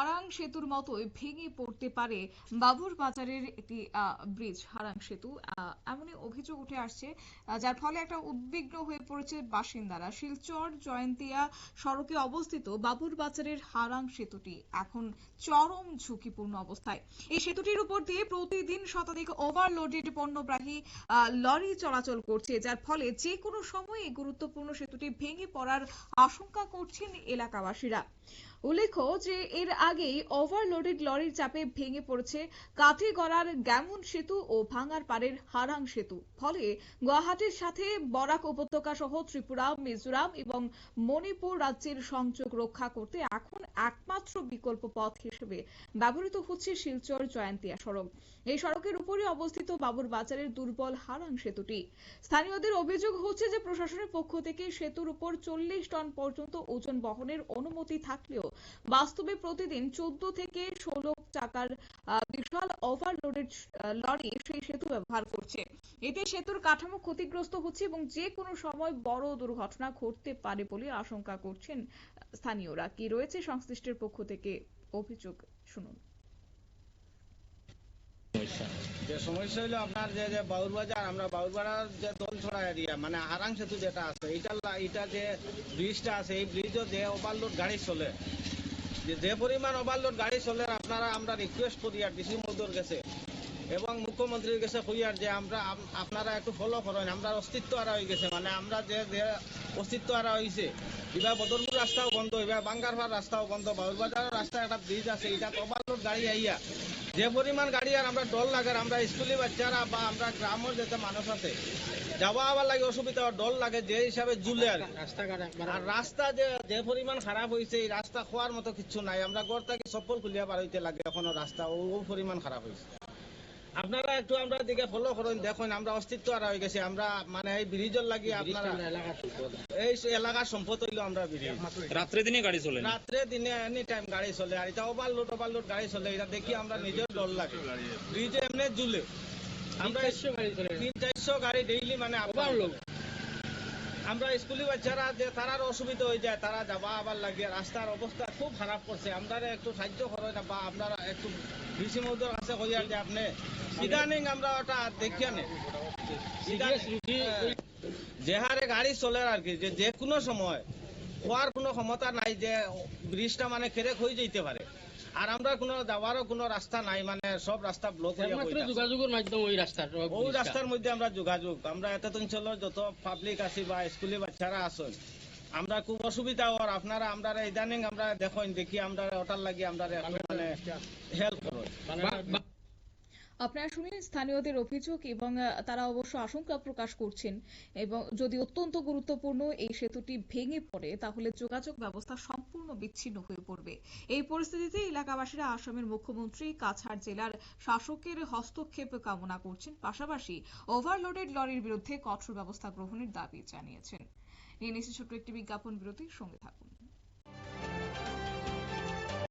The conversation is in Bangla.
হারাং সেতুর মতোই ভেঙে পড়তে পারে বাবুর বাজারের একটি ব্রিজ হারাং সেতু। এমনই অভিযোগ উঠে আসছে, যার ফলে একটা উদ্বিগ্ন হয়ে পড়েছে বাসিন্দারা। শিলচর জয়ন্তিয়া সড়কে অবস্থিত বাবুর বাজারের হারাং সেতুটি এখন চরম ঝুঁকিপূর্ণ অবস্থায়। এই সেতুটির উপর দিয়ে প্রতিদিন শতাধিক ওভারলোডেড পণ্যবাহী লরি চলাচল করছে, যার ফলে যে কোনো সময় এই গুরুত্বপূর্ণ সেতুটি ভেঙে পড়ার আশঙ্কা করছেন এলাকাবাসীরা। উল্লেখ্য যে এর আগেই ওভারলোডেড লরির চাপে ভেঙে পড়েছে কাঠিগড়ার গ্যামন সেতু ও ভাঙার পাড়ের হারাং সেতু। ফলে গুয়াহাটির সাথে বরাক উপত্যকা সহ ত্রিপুরা, মিজোরাম এবং মণিপুর রাজ্যের সংযোগ রক্ষা করতে এখন একমাত্র বিকল্প পথ হিসেবে ব্যবহৃত হচ্ছে শিলচর জয়ন্তিয়া সড়ক। এই সড়কের উপরে অবস্থিত বাবুর বাজারের দুর্বল হারাং সেতুটি। স্থানীয়দের অভিযোগ হচ্ছে যে প্রশাসনের পক্ষ থেকে সেতুর উপর 40 টন পর্যন্ত ওজন বহনের অনুমতি থাকলেও বাস্তবে প্রতিদিন 14 থেকে 16 চাকার বিশাল ওভারলোডেড লরি সেই সেতু ব্যবহার করছে। এতে সেতুর কাঠামো ক্ষতিগ্রস্ত হচ্ছে এবং যে কোনো সময় বড় দুর্ঘটনা ঘটতে পারে বলে আশঙ্কা করছেন স্থানীয়রা। কি রয়েছে সংশ্লিষ্টের পক্ষ থেকে অভিযোগ, শুনুন। যে সমস্যা হলো আপনার যে বাউর বাজার, আমরা বাউর বাজার যে দলছড়া এরিয়া মানে হারাং সেতু যেটা আছে, এটা যে ব্রিজটা আছে, এই ব্রিজও যে ওভারলোড গাড়ি চলে, যে পরিমাণ ওভারলোড গাড়ি চলে, আমরা রিকোয়েস্ট করি আর ডিসি মহোদয়ের কাছে এবং মুখ্যমন্ত্রীর কাছে কইয়ার যে আপনারা একটু ফলো করেন। আমরা অস্তিত্ব হারা হয়ে গেছে, মানে আমরা যে অস্তিত্ব হারা হয়েছে। এবার বদরপুর রাস্তাও বন্ধ, এবার বাঙ্গারপাড় রাস্তাও বন্ধ, বাউরবাজারের রাস্তায় একটা ব্রিজ আছে, এটা ওভারলোড গাড়ি আইয়া যে পরিমাণ গাড়ি আর আমরা ডল লাগে, আমরা স্কুলি বাচ্চারা বা আমরা গ্রামের যেতে মানুষ আছে যাওয়া আবার লাগে অসুবিধা, ডল লাগে যে হিসাবে জুলে আর রাস্তা যে পরিমাণ খারাপ হয়েছে, এই রাস্তা খোয়ার মতো কিছু নাই। আমরা ঘর থেকে চপ্পল খুলিয়া পার হইতে লাগে এখনো, রাস্তা ও পরিমাণ খারাপ হয়েছে। আপনারা একটু আমরা দিকে ফলো করেন, দেখুন আমরা অস্তিত্ব হারা হয়ে গেছি। আমরা মানে এই ব্রিজের লাগি আপনারা এই এলাকার সম্পদ হইলো আমরা ব্রিজ। রাত্রে দিনে গাড়ি চলে, রাত্রে দিনে এনি টাইম গাড়ি চলে, আর এটা ওভারলোড গাড়ি চলে, এটা দেখি আমরা নিজের ডর লাগে। ব্রিজে এমনি জুলে আমরা 300-400 গাড়ি ডেইলি মানে ওভারলোড। আমরা স্কুলি বাচ্চারা যে তারার অসুবিধা হয়ে যায়, তারা যাওয়া আবার লাগে, রাস্তার অবস্থা খুব খারাপ করছে। আপনারা একটু সাহায্য করেন বা আপনারা একটু ডিসি মহোদয়ের কাছে কইয়া যে আপনি ইদানিং আমরা ওটা দেখিয়া নেই, যে হারে গাড়ি চলে আর কি, যে কোনো সময় হওয়ার কোনো ক্ষমতা নাই, যে ব্রিজটা মানে কেরেক হয়ে যেতে পারে। আর আমরা কোনো যাওয়ারও কোনো রাস্তা নাই, মানে সব রাস্তা ব্লক হয়ে গেছে। যোগাযোগের মাধ্যমে ওই রাস্তার মধ্যে আমরা যোগাযোগ, আমরা এত অঞ্চলের যত পাবলিক আছি বা স্কুলি বাচ্চারা আছেন, আমরা খুব অসুবিধা হওয়ার। আপনারা আমরা ইদানিং আমরা দেখি আমরা ওটার লাগি আমরা মানে হেল্প করো। আপনারা শুনলেন স্থানীয়দের অভিযোগ এবং তারা অবশ্য আশঙ্কা প্রকাশ করছেন, এবং যদি অত্যন্ত গুরুত্বপূর্ণ এই সেতুটি ভেঙে পড়ে তাহলে যোগাযোগ ব্যবস্থা সম্পূর্ণ বিচ্ছিন্ন হয়ে পড়বে। এই পরিস্থিতিতে এলাকাবাসীরা আসামের মুখ্যমন্ত্রী, কাছাড় জেলার শাসকের হস্তক্ষেপ কামনা করছেন, পাশাপাশি ওভারলোডেড লরির বিরুদ্ধে কঠোর ব্যবস্থা গ্রহণের দাবি জানিয়েছেন। নিয়ে নিচ্ছে ছোট্ট একটি বিজ্ঞাপন বিরতির সঙ্গে থাকুন।